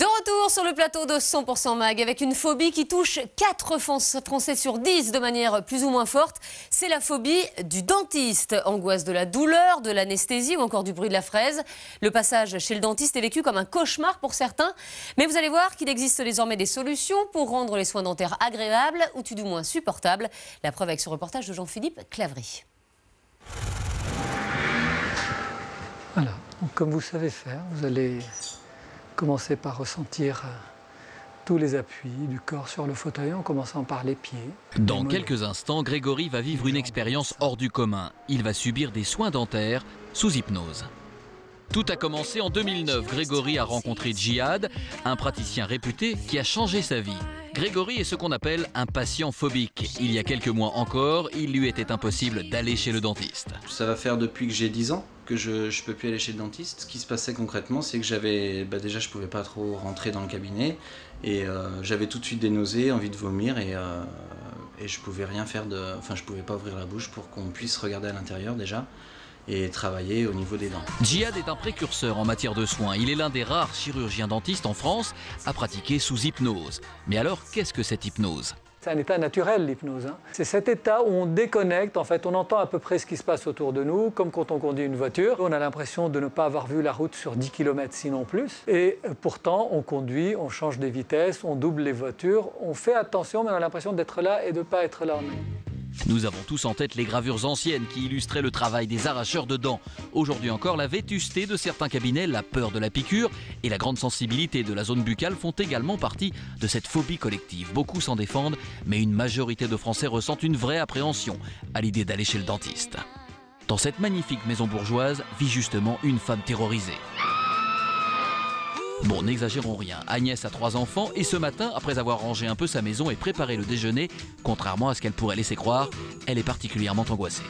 De retour sur le plateau de 100% Mag avec une phobie qui touche 4 Français sur 10 de manière plus ou moins forte. C'est la phobie du dentiste. Angoisse de la douleur, de l'anesthésie ou encore du bruit de la fraise. Le passage chez le dentiste est vécu comme un cauchemar pour certains. Mais vous allez voir qu'il existe désormais des solutions pour rendre les soins dentaires agréables ou tout du moins supportables. La preuve avec ce reportage de Jean-Philippe Clavry. Voilà, donc comme vous savez faire, vous allez commencer par ressentir tous les appuis du corps sur le fauteuil en commençant par les pieds. Dans quelques instants, Grégory va vivre une expérience hors du commun. Il va subir des soins dentaires sous hypnose. Tout a commencé en 2009. Grégory a rencontré Djihad, un praticien réputé qui a changé sa vie. Grégory est ce qu'on appelle un patient phobique. Il y a quelques mois encore, il lui était impossible d'aller chez le dentiste. Ça va faire depuis que j'ai 10 ans que je ne peux plus aller chez le dentiste. Ce qui se passait concrètement, c'est que déjà je ne pouvais pas trop rentrer dans le cabinet et j'avais tout de suite des nausées, envie de vomir et je pouvais rien faire je pouvais pas ouvrir la bouche pour qu'on puisse regarder à l'intérieur déjà et travailler au niveau des dents. Djihad est un précurseur en matière de soins. Il est l'un des rares chirurgiens dentistes en France à pratiquer sous hypnose. Mais alors, qu'est-ce que cette hypnose ? C'est un état naturel, l'hypnose. C'est cet état où on déconnecte, en fait, on entend à peu près ce qui se passe autour de nous, comme quand on conduit une voiture. On a l'impression de ne pas avoir vu la route sur 10 km, sinon plus. Et pourtant, on conduit, on change des vitesses, on double les voitures, on fait attention, mais on a l'impression d'être là et de ne pas être là. Nous avons tous en tête les gravures anciennes qui illustraient le travail des arracheurs de dents. Aujourd'hui encore, la vétusté de certains cabinets, la peur de la piqûre et la grande sensibilité de la zone buccale font également partie de cette phobie collective. Beaucoup s'en défendent, mais une majorité de Français ressentent une vraie appréhension à l'idée d'aller chez le dentiste. Dans cette magnifique maison bourgeoise vit justement une femme terrorisée. Bon, n'exagérons rien, Agnès a 3 enfants et ce matin, après avoir rangé un peu sa maison et préparé le déjeuner, contrairement à ce qu'elle pourrait laisser croire, elle est particulièrement angoissée.